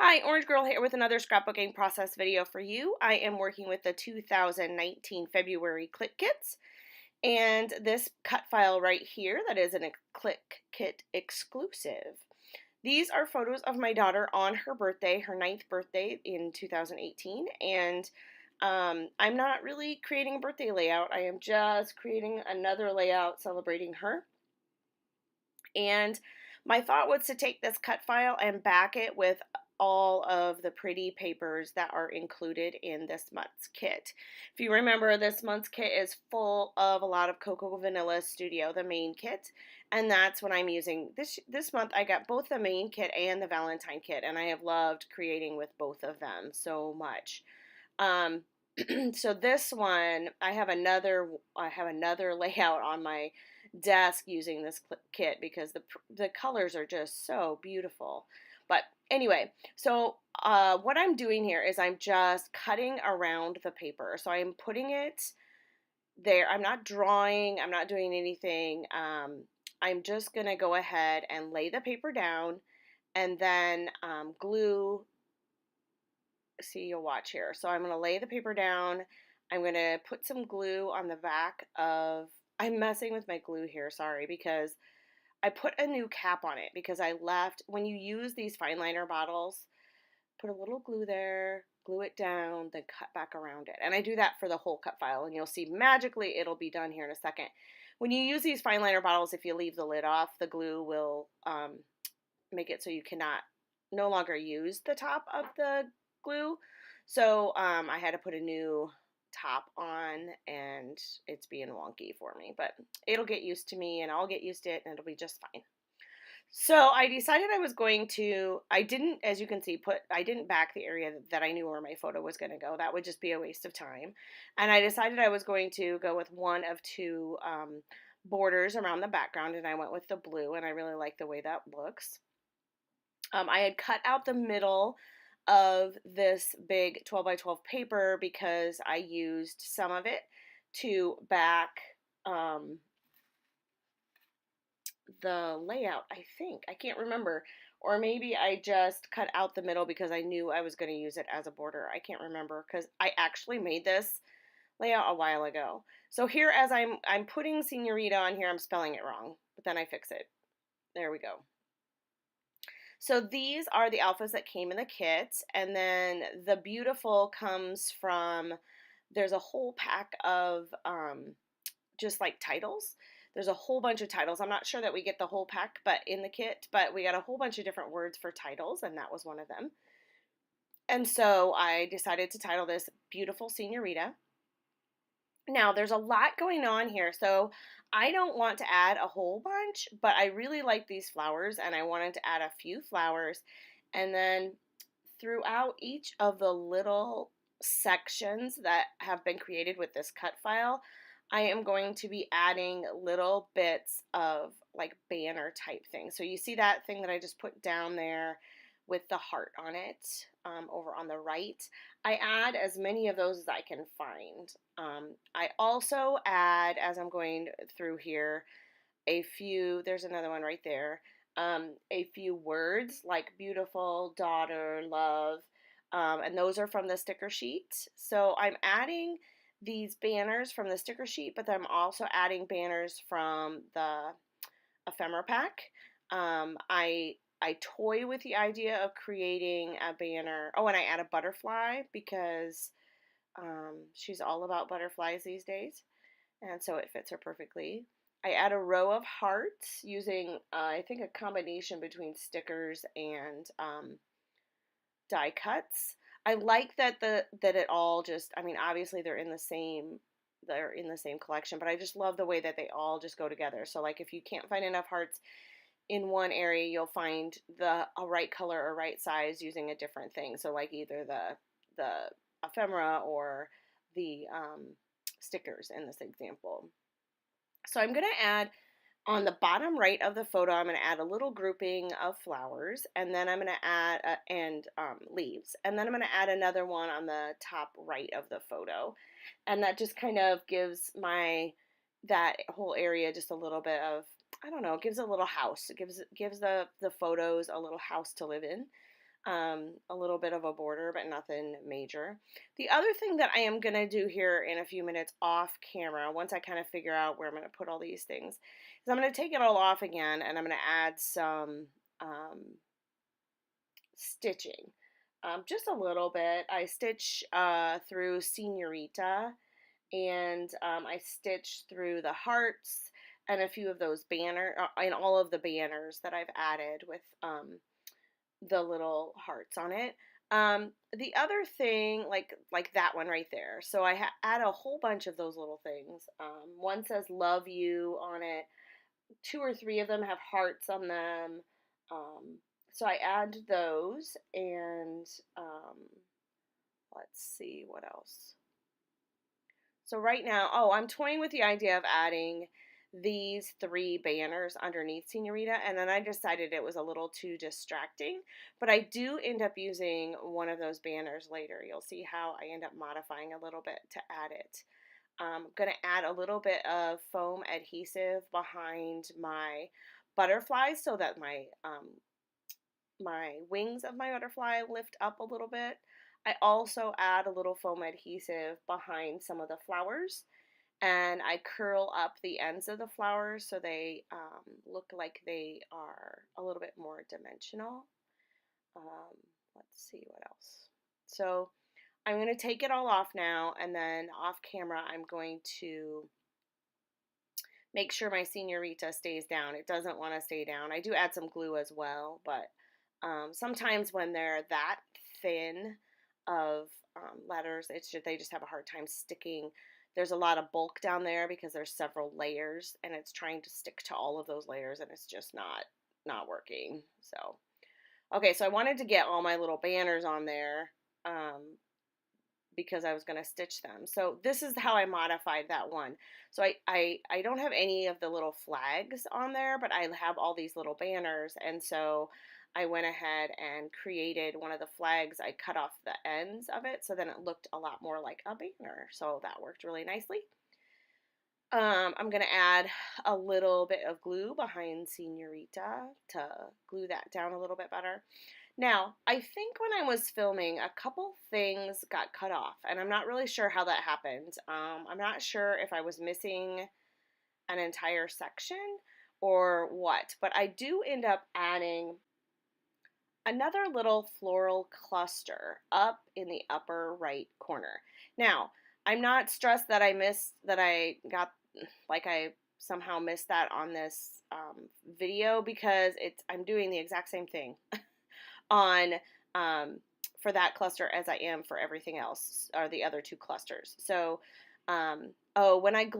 Hi, Orange Girl here with another scrapbooking process video for you. I am working with the 2019 February Clique Kits, and this cut file right here, that is a Clique Kit exclusive. These are photos of my daughter on her birthday, her 9th birthday in 2018, and I'm not really creating a birthday layout. I am just creating another layout celebrating her. And my thought was to take this cut file and back it with all of the pretty papers that are included in this month's kit. If you remember, this month's kit is full of a lot of Cocoa Vanilla Studio, the main kit, and that's what I'm using. This month I got both the main kit and the Valentine kit, and I have loved creating with both of them so much. Um, so this one, I have another layout on my desk using this kit because the colors are just so beautiful. But anyway, so what I'm doing here is I'm just cutting around the paper. So I'm putting it there. I'm not drawing. I'm not doing anything. I'm just gonna go ahead and lay the paper down and then glue. See, you'll watch here. So I'm going to lay the paper down. I'm going to put some glue on the back of, I'm messing with my glue here, sorry, because I put a new cap on it because I left, when you use these fine liner bottles, put a little glue there, glue it down, then cut back around it. And I do that for the whole cut file, and you'll see magically it'll be done here in a second. When you use these fine liner bottles, if you leave the lid off, the glue will make it so you cannot no longer use the top of the glue. So I had to put a new top on, and it's being wonky for me, but it'll get used to me and I'll get used to it and it'll be just fine. So I decided I was going to, I didn't, as you can see, I didn't back the area that I knew where my photo was going to go. That would just be a waste of time. And I decided I was going to go with one of two borders around the background, and I went with the blue, and I really like the way that looks. I had cut out the middle of this big 12 by 12 paper because I used some of it to back the layout, I think. I can't remember. Or maybe I just cut out the middle because I knew I was going to use it as a border. I can't remember because I actually made this layout a while ago. So here, as I'm putting senorita on here, I'm spelling it wrong, but then I fix it. There we go. So these are the alphas that came in the kit, and then the beautiful comes from, there's a whole pack of just like titles. There's a whole bunch of titles. I'm not sure that we get the whole pack but in the kit, but we got a whole bunch of different words for titles, and that was one of them. And so I decided to title this Beautiful Senorita. Now, there's a lot going on here, so I don't want to add a whole bunch, but I really like these flowers, and I wanted to add a few flowers. And then throughout each of the little sections that have been created with this cut file, I am going to be adding little bits of like banner type things. So you see that thing that I just put down there with the heart on it over on the right. I add as many of those as I can find. I also add, as I'm going through here, a few, there's another one right there, a few words like beautiful, daughter, love, and those are from the sticker sheet. So I'm adding these banners from the sticker sheet, but then I'm also adding banners from the ephemera pack. I toy with the idea of creating a banner. Oh, and I add a butterfly because she's all about butterflies these days, and so it fits her perfectly. I add a row of hearts using, I think, a combination between stickers and die cuts. I like that that it all just, I mean, obviously they're in the same collection, but I just love the way that they all just go together. So like if you can't find enough hearts in one area, you'll find a right color or right size using a different thing. So like either the ephemera or the stickers in this example. So I'm going to add on the bottom right of the photo, I'm going to add a little grouping of flowers, and then I'm going to add leaves, and then I'm going to add another one on the top right of the photo, and that just kind of gives that whole area just a little bit of, I don't know, it gives a little house. It gives the photos a little house to live in. a little bit of a border, but nothing major. The other thing that I am going to do here in a few minutes off camera, once I kind of figure out where I'm going to put all these things, is I'm going to take it all off again and I'm going to add some stitching. Just a little bit. I stitch through Senorita, and I stitched through the hearts and a few of those and all of the banners that I've added with the little hearts on it. The other thing, like that one right there. So I add a whole bunch of those little things. One says "Love You" on it. 2 or 3 of them have hearts on them. So I add those, and let's see what else. So right now, oh, I'm toying with the idea of adding these 3 banners underneath Senorita, and then I decided it was a little too distracting, but I do end up using one of those banners later. You'll see how I end up modifying a little bit to add it. I'm going to add a little bit of foam adhesive behind my butterflies so that my wings of my butterfly lift up a little bit. I also add a little foam adhesive behind some of the flowers, and I curl up the ends of the flowers so they look like they are a little bit more dimensional. Let's see what else. So I'm going to take it all off now, and then off camera I'm going to make sure my Senorita stays down. It doesn't want to stay down. I do add some glue as well, but sometimes when they're that thin of letters, they just have a hard time sticking. There's a lot of bulk down there because there's several layers, and it's trying to stick to all of those layers, and it's just not working. So, okay, so I wanted to get all my little banners on there because I was going to stitch them. So this is how I modified that one. So I don't have any of the little flags on there, but I have all these little banners, and so I went ahead and created one of the flags. I cut off the ends of it so then it looked a lot more like a banner. So that worked really nicely. I'm going to add a little bit of glue behind Senorita to glue that down a little bit better. Now, I think when I was filming, a couple things got cut off, and I'm not really sure how that happened. I'm not sure if I was missing an entire section or what, but I do end up adding another little floral cluster up in the upper right corner. Now, I'm not stressed that I somehow missed that on this video because I'm doing the exact same thing on for that cluster as I am for everything else, or the other 2 clusters. So, when I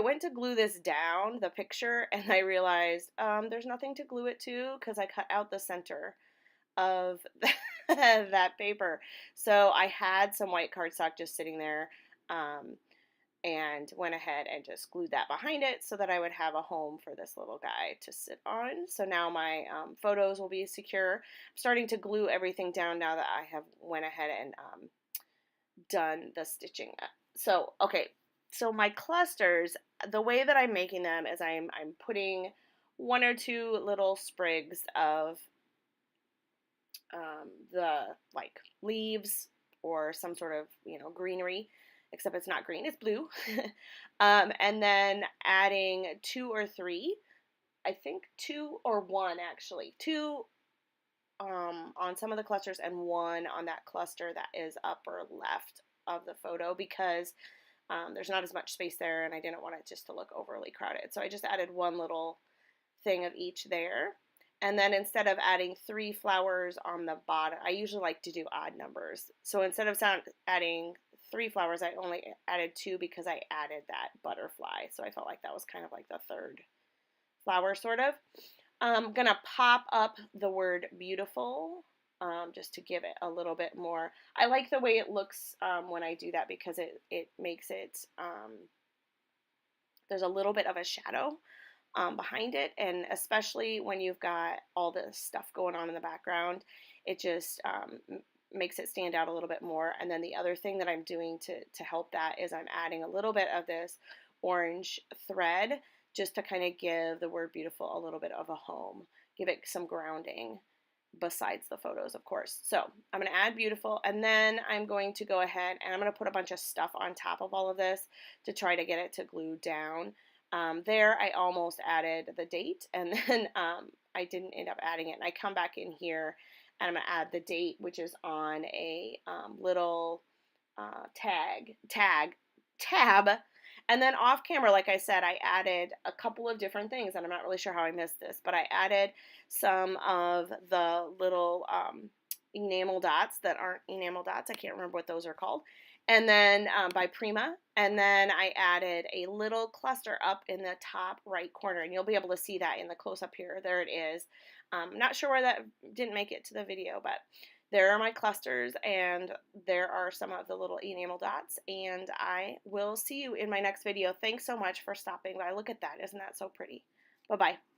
went to glue this down, the picture, and I realized there's nothing to glue it to because I cut out the center of that paper. So I had some white cardstock just sitting there, and went ahead and just glued that behind it so that I would have a home for this little guy to sit on. So now my photos will be secure. I'm starting to glue everything down now that I have went ahead and done the stitching. So, okay, so my clusters, the way that I'm making them is I'm putting 1 or 2 little sprigs of the like leaves or some sort of greenery, except it's not green, it's blue. And then adding 2 or 3, I think 2 or 1 actually, 2 on some of the clusters and 1 on that cluster that is upper left of the photo because there's not as much space there and I didn't want it just to look overly crowded. So I just added 1 little thing of each there. And then instead of adding 3 flowers on the bottom, I usually like to do odd numbers. So instead of adding 3 flowers, I only added 2 because I added that butterfly. So I felt like that was kind of like the 3rd flower, sort of. I'm going to pop up the word beautiful just to give it a little bit more. I like the way it looks when I do that because it makes it, there's a little bit of a shadow behind it, and especially when you've got all this stuff going on in the background, it just makes it stand out a little bit more. And then the other thing that I'm doing to help that is I'm adding a little bit of this orange thread just to kind of give the word beautiful a little bit of a home, give it some grounding. besides the photos, of course. So I'm going to add beautiful, and then I'm going to go ahead and I'm going to put a bunch of stuff on top of all of this to try to get it to glue down. There I almost added the date, and then I didn't end up adding it. And I come back in here and I'm going to add the date, which is on a little tab. And then off camera, like I said, I added a couple of different things, and I'm not really sure how I missed this, but I added some of the little enamel dots that aren't enamel dots. I can't remember what those are called. And then by Prima, and then I added a little cluster up in the top right corner, and you'll be able to see that in the close-up here. There it is. Not sure where that didn't make it to the video, but there are my clusters, and there are some of the little enamel dots, and I will see you in my next video. Thanks so much for stopping by. Look at that. Isn't that so pretty? Bye-bye.